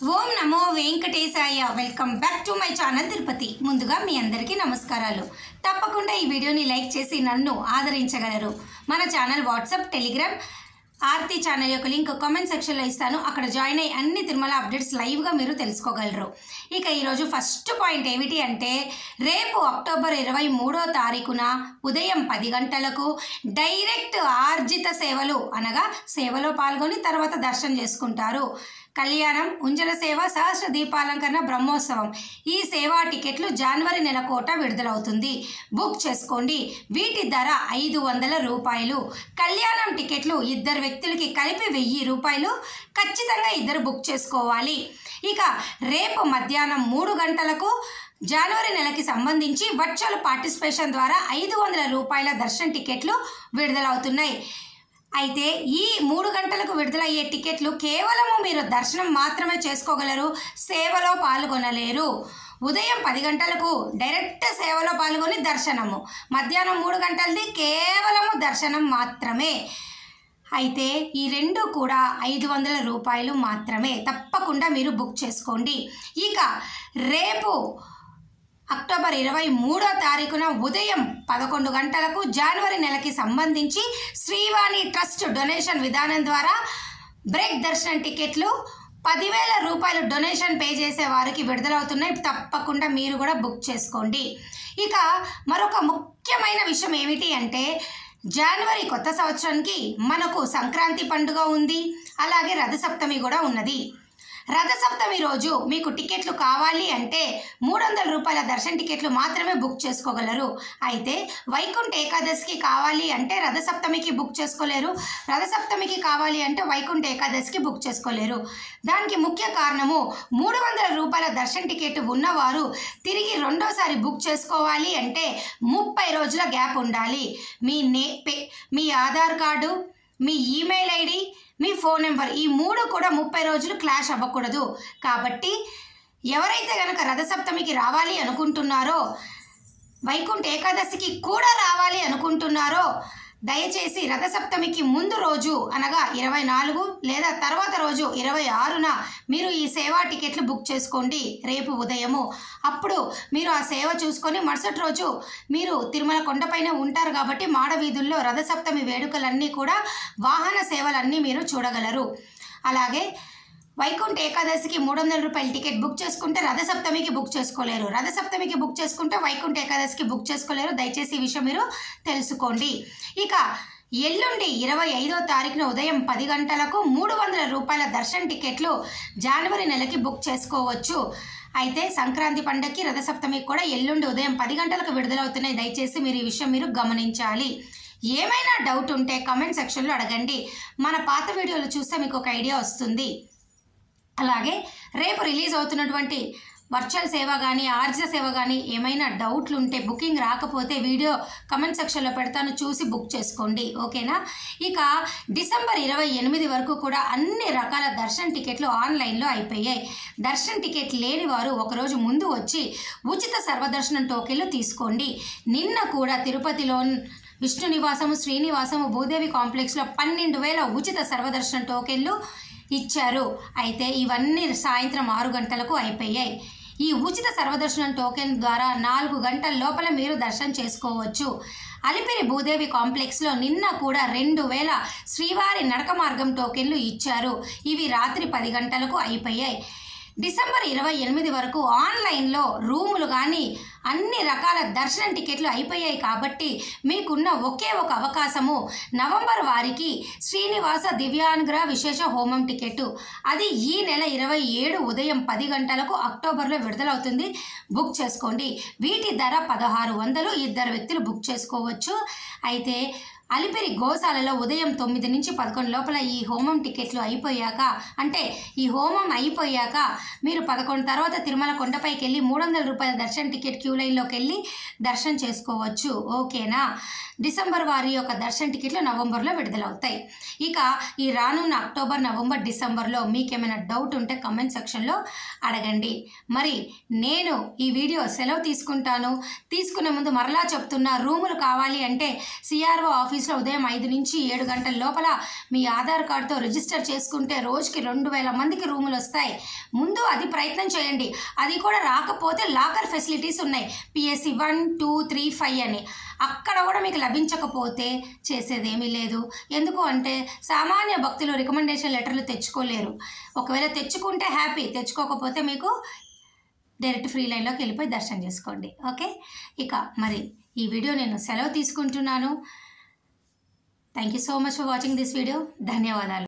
Om Namo Venkatesaya. Welcome back to my channel Tirupati. ముందుగా మీ అందరికీ నమస్కారాలు. తప్పకుండా ఈ వీడియోని లైక్ చేసి నన్ను ఆదరించగలరు. మన channel WhatsApp, Telegram, Aarti channel యొక్క లింక్ కామెంట్ సెక్షన్లో ఇస్తాను. అక్కడ జాయిన్ అయ్యి అన్ని తిరుమల అప్డేట్స్ లైవ్గా మీరు తెలుసుకోగలరు. ఇక ఈరోజు ఫస్ట్ పాయింట్ ఏమిటి అంటే, రేపు అక్టోబర్ 23వ తారీఖున ఉదయం 10 గంటలకు డైరెక్ట్ ఆర్జిత సేవలు అనగా సేవలో పాల్గొని తర్వాత దర్శనం చేసుకుంటారు. కళ్యాణం, ఉంజల సేవ, సహస్ర దీపాలంకరణ, బ్రహ్మోత్సవం ఈ సేవా టికెట్లు జనవరి నెల కోట విడుదలవుతుంది. బుక్ చేసుకోండి. వీటి ధర 500 రూపాయలు. కళ్యాణం టికెట్లు ఇద్దరు వ్యక్తులకి కలిపి 1000 రూపాయలు. ఖచ్చితంగా ఇద్దరు బుక్ చేసుకోవాలి. ఇక రేపు మధ్యాహ్నం 3 గంటలకు జనవరి నెలకి సంబంధించి వర్చువల్ పార్టిసిపేషన్ ద్వారా 500 రూపాయల దర్శన టికెట్లు విడుదలవుతున్నాయి. అయితే ఈ 3 గంటలకు విడుదలయ్యే టికెట్లు కేవలము మీరు దర్శనం మాత్రమే చేసుకోగలరు, సేవలో పాల్గొనలేరు. ఉదయం 10 గంటలకు డైరెక్ట్ సేవలో పాల్గొని దర్శనము, మధ్యాహ్నం 3 గంటలది కేవలము దర్శనం మాత్రమే. అయితే ఈ రెండు కూడా 500 రూపాయలు మాత్రమే. తప్పకుండా మీరు బుక్ చేసుకోండి. ఇక రేపు అక్టోబర్ 23వ తారీఖున ఉదయం 11 గంటలకు జనవరి నెలకి సంబంధించి శ్రీవాణి ట్రస్ట్ డొనేషన్ విధానం ద్వారా బ్రేక్ దర్శనం టికెట్లు 10,000 రూపాయలు డొనేషన్ పే చేసే వారికి విడుదలవుతున్నాయి. తప్పకుండా మీరు కూడా బుక్ చేసుకోండి. ఇక మరొక ముఖ్యమైన విషయం ఏమిటి అంటే, జనవరి కొత్త సంవత్సరానికి మనకు సంక్రాంతి పండుగ ఉంది, అలాగే రథసప్తమి కూడా ఉన్నది. రథసప్తమి రోజు మీకు టికెట్లు కావాలి అంటే 300 రూపాయల దర్శన టికెట్లు మాత్రమే బుక్ చేసుకోగలరు. అయితే వైకుంఠ ఏకాదశికి కావాలి అంటే రథసప్తమికి బుక్ చేసుకోలేరు, రథసప్తమికి కావాలి అంటే వైకుంఠ ఏకాదశికి బుక్ చేసుకోలేరు. దానికి ముఖ్య కారణము 300 రూపాయల దర్శన టికెట్ ఉన్నవారు తిరిగి రెండోసారి బుక్ చేసుకోవాలి అంటే 30 రోజుల గ్యాప్ ఉండాలి. మీ ఆధార్ కార్డు, మీ ఈమెయిల్ ఐడి, మీ ఫోన్ నెంబర్ ఈ 3 కూడా 30 రోజులు క్లాష్ అవ్వకూడదు. కాబట్టి ఎవరైతే కనుక రథసప్తమికి రావాలి అనుకుంటున్నారో, వైకుంఠ ఏకాదశికి కూడా రావాలి అనుకుంటున్నారో, దయచేసి రథసప్తమికి ముందు రోజు అనగా 24 లేదా తర్వాత రోజు 26న మీరు ఈ సేవా టికెట్లు బుక్ చేసుకోండి రేపు ఉదయము. అప్పుడు మీరు ఆ సేవ చూసుకొని మరుసటి రోజు మీరు తిరుమల కొండపైన ఉంటారు కాబట్టి మాడ వీధుల్లో రథసప్తమి వేడుకలన్నీ కూడా వాహన సేవలన్నీ మీరు చూడగలరు. అలాగే వైకుంఠ ఏకాదశికి 300 రూపాయల టికెట్ బుక్ చేసుకుంటే రథసప్తమికి బుక్ చేసుకోలేరు, రథసప్తమికి బుక్ చేసుకుంటే వైకుంఠ ఏకాదశికి బుక్ చేసుకోలేరు. దయచేసి ఈ విషయం మీరు తెలుసుకోండి. ఇక ఎల్లుండి 25వ తారీఖున ఉదయం 10 గంటలకు 300 రూపాయల దర్శన టికెట్లు జనవరి నెలకి బుక్ చేసుకోవచ్చు. అయితే సంక్రాంతి పండుగకి రథసప్తమికి కూడా ఎల్లుండి ఉదయం 10 గంటలకు విడుదలవుతున్నాయి. దయచేసి మీరు ఈ విషయం మీరు గమనించాలి. ఏమైనా డౌట్ ఉంటే కామెంట్ సెక్షన్లో అడగండి. మన పాత వీడియోలు చూస్తే మీకు ఒక ఐడియా వస్తుంది. అలాగే రేపు రిలీజ్ అవుతున్నటువంటి వర్చువల్ సేవ కానీ ఆర్జిత సేవ కానీ ఏమైనా డౌట్లు ఉంటే, బుకింగ్ రాకపోతే వీడియో కమెంట్ సెక్షన్లో పెడతాను, చూసి బుక్ చేసుకోండి. ఓకేనా? ఇక డిసెంబర్ 28 వరకు కూడా అన్ని రకాల దర్శన టికెట్లు ఆన్లైన్లో అయిపోయాయి. దర్శన టికెట్ లేని వారు ఒకరోజు ముందు వచ్చి ఉచిత సర్వదర్శనం టోకెన్లు తీసుకోండి. నిన్న కూడా తిరుపతిలో విష్ణు నివాసము, శ్రీనివాసము, భూదేవి కాంప్లెక్స్లో 12,000 ఉచిత సర్వదర్శనం టోకెన్లు ఇచ్చారు. అయితే ఇవన్నీ సాయంత్రం 6 గంటలకు అయిపోయాయి. ఈ ఉచిత సర్వదర్శనం టోకెన్ ద్వారా 4 గంటల లోపల మీరు దర్శనం చేసుకోవచ్చు. అలిపిరి భూదేవి కాంప్లెక్స్లో నిన్న కూడా 2,000 శ్రీవారి నడక మార్గం టోకెన్లు ఇచ్చారు. ఇవి రాత్రి 10 గంటలకు అయిపోయాయి. డిసెంబర్ 28 వరకు ఆన్లైన్లో రూములు కానీ అన్ని రకాల దర్శనం టికెట్లు అయిపోయాయి. కాబట్టి మీకున్న ఒకే ఒక అవకాశము నవంబర్ వారికి శ్రీనివాస దివ్యానుగ్రహ విశేష హోమం టికెట్. అది ఈ నెల 27 ఉదయం 10 గంటలకు అక్టోబర్లో విడుదలవుతుంది. బుక్ చేసుకోండి. వీటి ధర 1600. ఇద్దరు వ్యక్తులు బుక్ చేసుకోవచ్చు. అయితే అలిపిరి గోశాలలో ఉదయం 9 నుంచి 11 లోపల ఈ హోమం టికెట్లు అయిపోయాక, అంటే ఈ హోమం అయిపోయాక మీరు 11 తర్వాత తిరుమల కొండపైకి వెళ్ళి 300 రూపాయల దర్శన టికెట్ క్యూ లైన్లోకి వెళ్ళి దర్శనం చేసుకోవచ్చు. ఓకేనా? డిసెంబర్ వారి యొక్క దర్శన టికెట్లు నవంబర్లో విడుదలవుతాయి. ఇక ఈ రానున్న అక్టోబర్, నవంబర్, డిసెంబర్లో మీకేమైనా డౌట్ ఉంటే కమెంట్ సెక్షన్లో అడగండి. మరి నేను ఈ వీడియో సెలవు తీసుకుంటాను. తీసుకునే ముందు మరలా చెప్తున్నా, రూములు కావాలి అంటే సిఆర్ఓ ఆఫీస్లో ఉదయం 5 నుంచి 7 గంటల లోపల మీ ఆధార్ కార్డుతో రిజిస్టర్ చేసుకుంటే రోజుకి 2000 మందికి రూములు వస్తాయి. ముందు అది ప్రయత్నం చేయండి. అది కూడా రాకపోతే లాకర్ ఫెసిలిటీస్ ఉన్నాయి, పిఎస్సి 1, 2, 3, 5 అని. అక్కడ కూడా మీకు లభించకపోతే చేసేదేమీ లేదు. ఎందుకు అంటే సామాన్య భక్తులు రికమెండేషన్ లెటర్లు తెచ్చుకోలేరు. ఒకవేళ తెచ్చుకుంటే హ్యాపీ, తెచ్చుకోకపోతే మీకు డైరెక్ట్ ఫ్రీ లైన్లోకి వెళ్ళిపోయి దర్శనం చేసుకోండి. ఓకే, ఇక మరి ఈ వీడియో నేను సెలవు తీసుకుంటున్నాను. Thank you so much for watching this video. ధన్యవాదాలు.